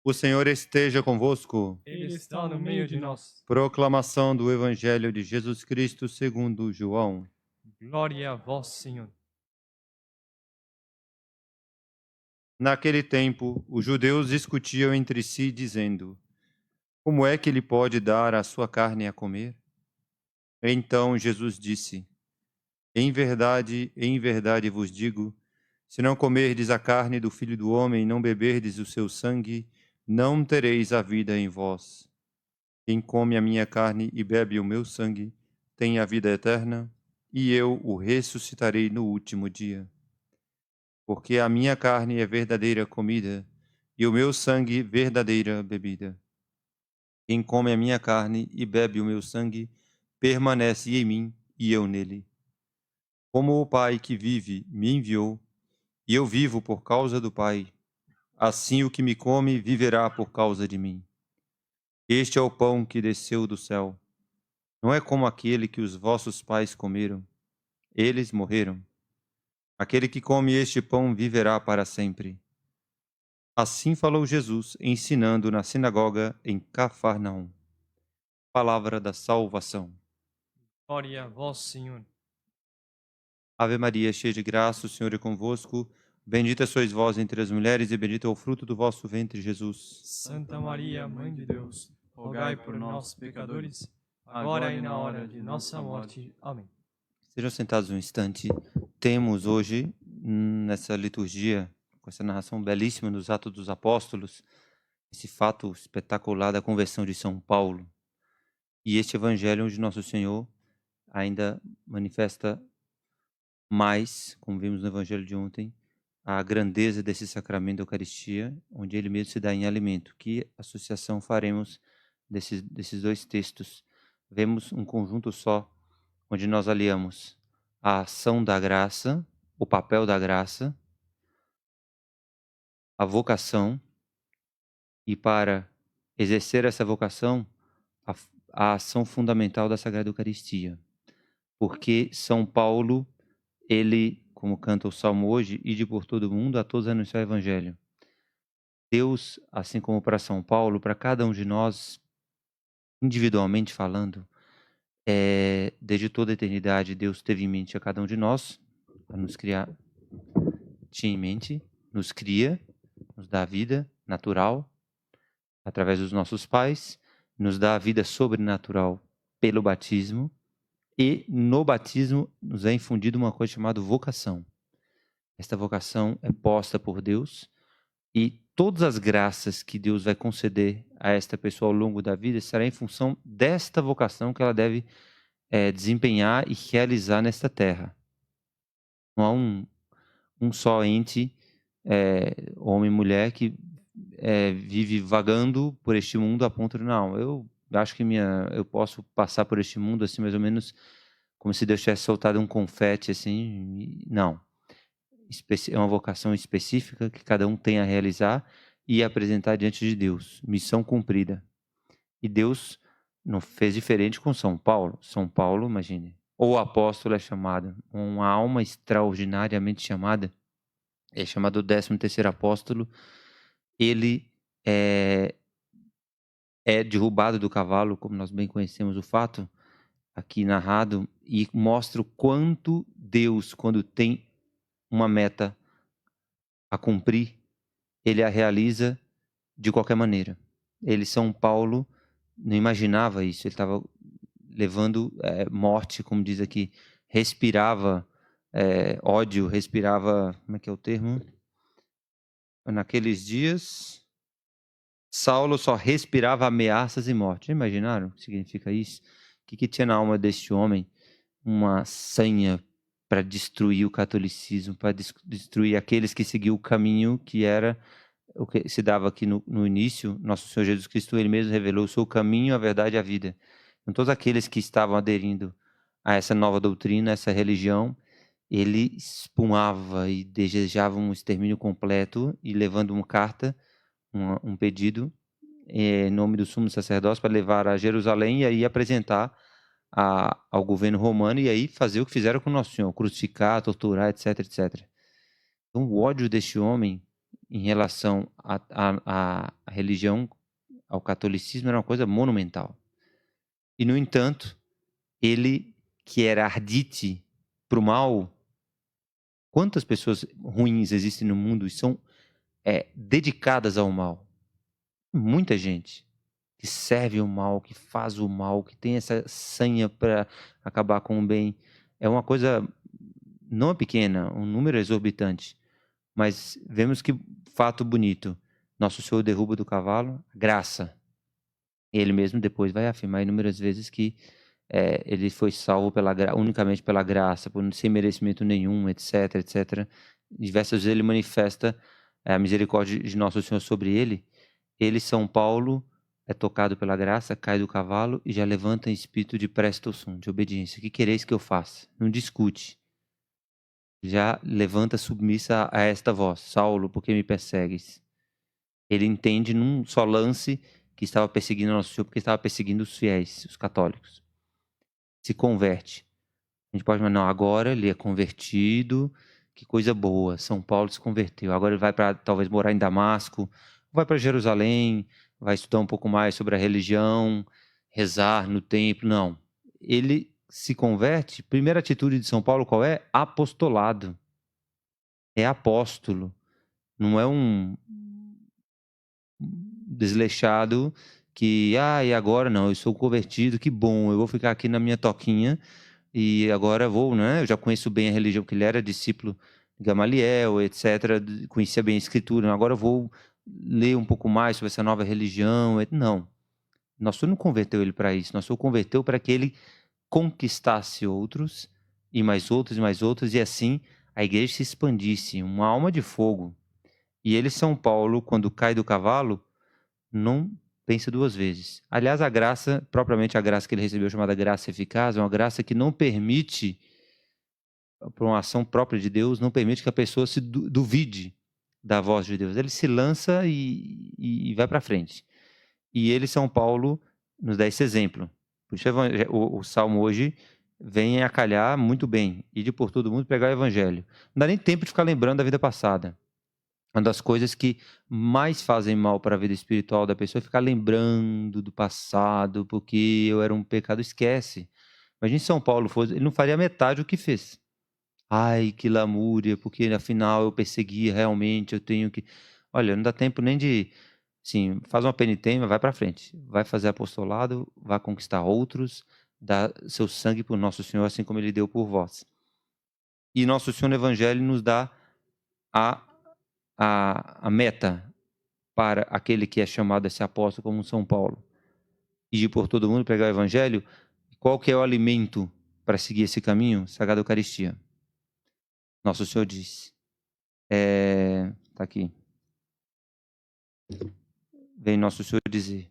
O Senhor esteja convosco. Ele está no meio de nós. Proclamação do Evangelho de Jesus Cristo segundo João. Glória a vós, Senhor. Naquele tempo, os judeus discutiam entre si, dizendo: Como é que ele pode dar a sua carne a comer? Então Jesus disse: em verdade vos digo, se não comerdes a carne do Filho do Homem e não beberdes o seu sangue, não tereis a vida em vós. Quem come a minha carne e bebe o meu sangue tem a vida eterna, e eu o ressuscitarei no último dia. Porque a minha carne é verdadeira comida, e o meu sangue verdadeira bebida. Quem come a minha carne e bebe o meu sangue, permanece em mim e eu nele. Como o Pai que vive me enviou, e eu vivo por causa do Pai, assim o que me come viverá por causa de mim. Este é o pão que desceu do céu. Não é como aquele que os vossos pais comeram. Eles morreram. Aquele que come este pão viverá para sempre. Assim falou Jesus, ensinando na sinagoga em Cafarnaum. Palavra da salvação. Glória a vós, Senhor. Ave Maria, cheia de graça, o Senhor é convosco. Bendita sois vós entre as mulheres e bendito é o fruto do vosso ventre, Jesus. Santa Maria, Mãe de Deus, rogai por nós, pecadores, agora e na hora de nossa morte. Amém. Sejam sentados um instante. Temos hoje, nessa liturgia, com essa narração belíssima dos Atos dos Apóstolos, esse fato espetacular da conversão de São Paulo. E este evangelho onde Nosso Senhor ainda manifesta mais, como vimos no evangelho de ontem, a grandeza desse sacramento da Eucaristia, onde ele mesmo se dá em alimento. Que associação faremos desses dois textos? Vemos um conjunto só, onde nós aliamos a ação da graça, o papel da graça, a vocação, e para exercer essa vocação, a ação fundamental da Sagrada Eucaristia. Porque São Paulo, ele, como canta o Salmo hoje, ide por todo o mundo, a todos anunciar o Evangelho. Deus, assim como para São Paulo, para cada um de nós, individualmente falando, desde toda a eternidade, Deus teve em mente a cada um de nós, para nos criar, tinha em mente, nos cria, nos dá a vida natural, através dos nossos pais, nos dá a vida sobrenatural pelo batismo, e no batismo nos é infundida uma coisa chamada vocação. Esta vocação é posta por Deus, e todas as graças que Deus vai conceder a esta pessoa ao longo da vida será em função desta vocação que ela deve desempenhar e realizar nesta terra. Não há um só ente, homem e mulher, que vive vagando por este mundo a ponto de, não, eu acho que eu posso passar por este mundo assim mais ou menos como se Deus tivesse soltado um confete assim. Não. É uma vocação específica que cada um tem a realizar e apresentar diante de Deus. Missão cumprida. E Deus não fez diferente com São Paulo. São Paulo, imagine, o apóstolo é chamado, uma alma extraordinariamente chamada, é chamado o 13º apóstolo. Ele é derrubado do cavalo, como nós bem conhecemos o fato, aqui narrado, e mostra o quanto Deus, quando tem uma meta a cumprir, ele a realiza de qualquer maneira. Ele, São Paulo, não imaginava isso. Ele estava levando morte, como diz aqui, respirava ódio, respirava, como é que é o termo? Naqueles dias, Saulo só respirava ameaças e morte. Já imaginaram o que significa isso? O que tinha na alma deste homem? Uma sanha para destruir o catolicismo, para destruir aqueles que seguiam o caminho que era o que se dava aqui no início. Nosso Senhor Jesus Cristo, ele mesmo revelou: eu sou o caminho, a verdade e a vida. Então, todos aqueles que estavam aderindo a essa nova doutrina, essa religião, ele espumava e desejava um extermínio completo, e levando uma carta, um pedido, em nome do sumo sacerdócio, para levar a Jerusalém e aí apresentar ao governo romano, e aí fazer o que fizeram com Nosso Senhor, crucificar, torturar, etc, etc. Então, o ódio deste homem em relação à religião, ao catolicismo, era uma coisa monumental. E, no entanto, ele, que era ardite para o mal, quantas pessoas ruins existem no mundo e são dedicadas ao mal? Muita gente que serve o mal, que faz o mal, que tem essa sanha para acabar com o bem. É uma coisa não pequena, um número exorbitante. Mas vemos que fato bonito. Nosso Senhor derruba do cavalo graça. Ele mesmo depois vai afirmar inúmeras vezes que ele foi salvo unicamente pela graça, sem merecimento nenhum, etc, etc. Diversas vezes ele manifesta a misericórdia de Nosso Senhor sobre ele. Ele, São Paulo, é tocado pela graça, cai do cavalo e já levanta em espírito de presto sum, de obediência. O que quereis que eu faça? Não discute. Já levanta submissa a esta voz: Saulo, por que me persegues? Ele entende num só lance que estava perseguindo Nosso Senhor, porque estava perseguindo os fiéis, os católicos. Se converte. A gente pode falar, não, agora ele é convertido, que coisa boa, São Paulo se converteu. Agora ele vai para talvez morar em Damasco, vai para Jerusalém, vai estudar um pouco mais sobre a religião, rezar no templo. Não. Ele se converte, primeira atitude de São Paulo qual é? Apostolado. É apóstolo. Não é um desleixado que, e agora não, eu sou convertido, que bom, eu vou ficar aqui na minha toquinha e agora vou, né? Eu já conheço bem a religião, porque ele era discípulo de Gamaliel, etc. Conhecia bem a escritura, agora eu vou ler um pouco mais sobre essa nova religião. Não. Nosso Senhor não converteu ele para isso. Nosso Senhor converteu para que ele conquistasse outros, e mais outros, e assim a igreja se expandisse, uma alma de fogo. E ele, São Paulo, quando cai do cavalo, não pensa duas vezes. Aliás, a graça, propriamente a graça que ele recebeu, chamada graça eficaz, é uma graça que não permite, por uma ação própria de Deus, não permite que a pessoa se duvide da voz de Deus. Ele se lança e vai para frente. E ele, São Paulo, nos dá esse exemplo. Por isso o Salmo hoje vem a calhar muito bem. Ide por todo mundo pregar o evangelho. Não dá nem tempo de ficar lembrando da vida passada. Uma das coisas que mais fazem mal para a vida espiritual da pessoa é ficar lembrando do passado, porque eu era um pecado. Esquece. Imagina se São Paulo fosse, ele não faria metade do que fez. Ai, que lamúria, porque afinal eu persegui realmente, eu tenho que... Olha, não dá tempo nem de... Sim, faz uma penitência, vai para frente. Vai fazer apostolado, vai conquistar outros, dá seu sangue por Nosso Senhor, assim como Ele deu por vós. E Nosso Senhor no Evangelho nos dá a meta para aquele que é chamado a ser apóstolo como São Paulo. E ir por todo mundo pregar o Evangelho. Qual que é o alimento para seguir esse caminho? Sagrada Eucaristia. Nosso Senhor diz. Tá aqui. Vem Nosso Senhor dizer.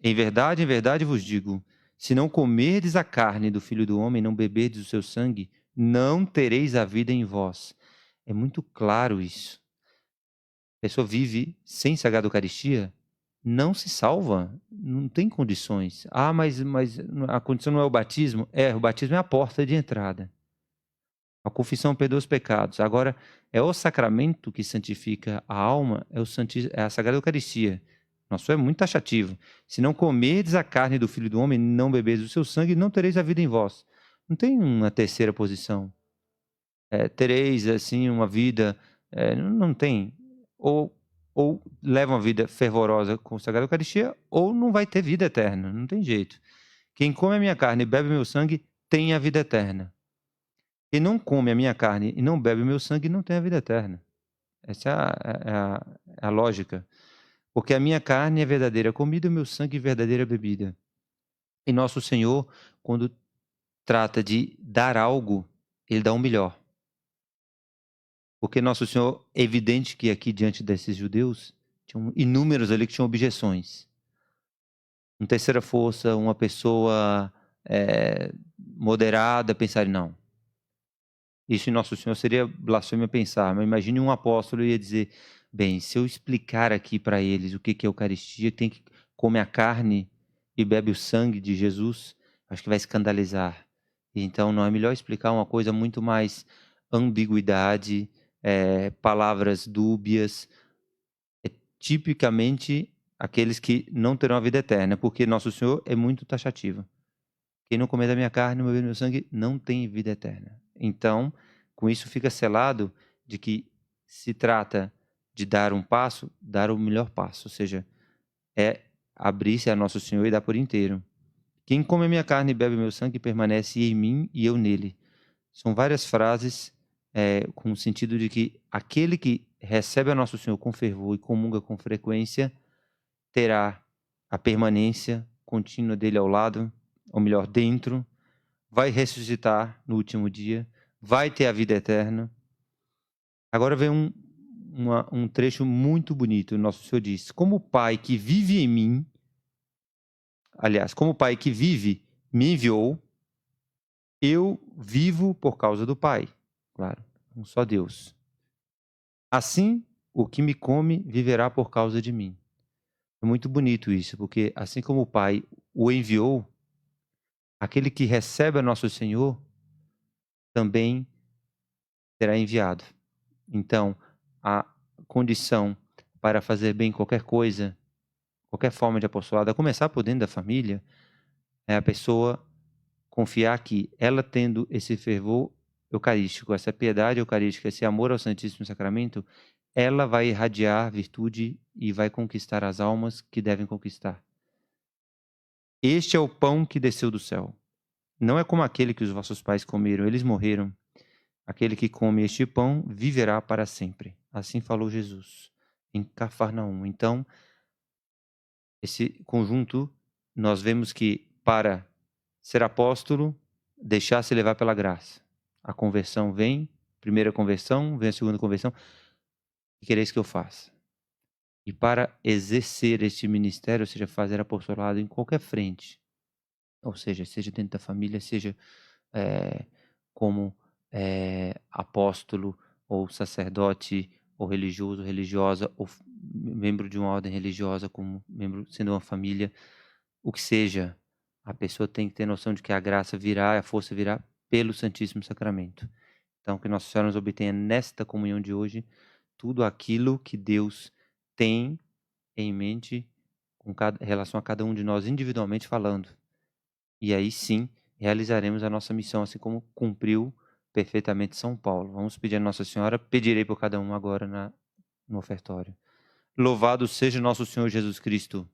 Em verdade vos digo, se não comerdes a carne do Filho do Homem, não beberdes o seu sangue, não tereis a vida em vós. É muito claro isso. A pessoa vive sem Sagrada Eucaristia, não se salva, não tem condições. Mas a condição não é o batismo? O batismo é a porta de entrada. A confissão perdoa os pecados. Agora, é o sacramento que santifica a alma, é a Sagrada Eucaristia. Nosso é muito taxativo. Se não comerdes a carne do Filho do Homem, não bebedes o seu sangue, não tereis a vida em vós. Não tem uma terceira posição. Tereis, assim, uma vida... não tem. Ou leva uma vida fervorosa com a Sagrada Eucaristia, ou não vai ter vida eterna. Não tem jeito. Quem come a minha carne e bebe meu sangue, tem a vida eterna. Quem não come a minha carne e não bebe o meu sangue, não tem a vida eterna. Essa é a lógica. Porque a minha carne é verdadeira comida, o meu sangue é verdadeira bebida. E Nosso Senhor, quando trata de dar algo, Ele dá o melhor. Porque Nosso Senhor, é evidente que aqui diante desses judeus, tinham inúmeros ali que tinham objeções. Uma terceira força, uma pessoa moderada, pensar, não. Isso em Nosso Senhor seria blasfêmia pensar, mas imagine um apóstolo ia dizer, bem, se eu explicar aqui para eles o que é Eucaristia, tem que comer a carne e bebe o sangue de Jesus, acho que vai escandalizar. Então não é melhor explicar uma coisa muito mais ambiguidade, palavras dúbias. É tipicamente aqueles que não terão a vida eterna, porque nosso Senhor é muito taxativo. Quem não comer da minha carne e beber do meu sangue não tem vida eterna. Então, com isso fica selado de que se trata de dar um passo, dar o melhor passo, ou seja, é abrir-se a nosso Senhor e dar por inteiro. Quem come a minha carne e bebe o meu sangue permanece em mim e eu nele. São várias frases com o sentido de que aquele que recebe a nosso Senhor com fervor e comunga com frequência terá a permanência contínua dele ao lado, ou melhor, dentro, vai ressuscitar no último dia, vai ter a vida eterna. Agora vem um trecho muito bonito. Nosso Senhor diz: como o Pai que vive em mim, aliás, como o Pai que vive me enviou, eu vivo por causa do Pai. Claro, um só Deus. Assim, o que me come viverá por causa de mim. É muito bonito isso, porque assim como o Pai o enviou, aquele que recebe a nosso Senhor também será enviado. Então, a condição para fazer bem qualquer coisa, qualquer forma de apostolado, a começar por dentro da família, é a pessoa confiar que ela tendo esse fervor eucarístico, essa piedade eucarística, esse amor ao Santíssimo Sacramento, ela vai irradiar virtude e vai conquistar as almas que devem conquistar. Este é o pão que desceu do céu. Não é como aquele que os vossos pais comeram, eles morreram. Aquele que come este pão viverá para sempre. Assim falou Jesus em Cafarnaum. Então, esse conjunto, nós vemos que para ser apóstolo, deixar-se levar pela graça. A conversão vem, primeira conversão, vem a segunda conversão. O que quereis que eu faça? E para exercer este ministério, ou seja, fazer apostolado em qualquer frente, ou seja dentro da família, seja como apóstolo, ou sacerdote, ou religioso, religiosa, ou membro de uma ordem religiosa, como membro sendo uma família, o que seja, a pessoa tem que ter noção de que a graça virá, a força virá pelo Santíssimo Sacramento. Então, que Nossa Senhora nos obtenha nesta comunhão de hoje tudo aquilo que Deus tem em mente em relação a cada um de nós individualmente falando. E aí sim, realizaremos a nossa missão, assim como cumpriu perfeitamente São Paulo. Vamos pedir a Nossa Senhora, pedirei por cada um agora no ofertório. Louvado seja nosso Senhor Jesus Cristo.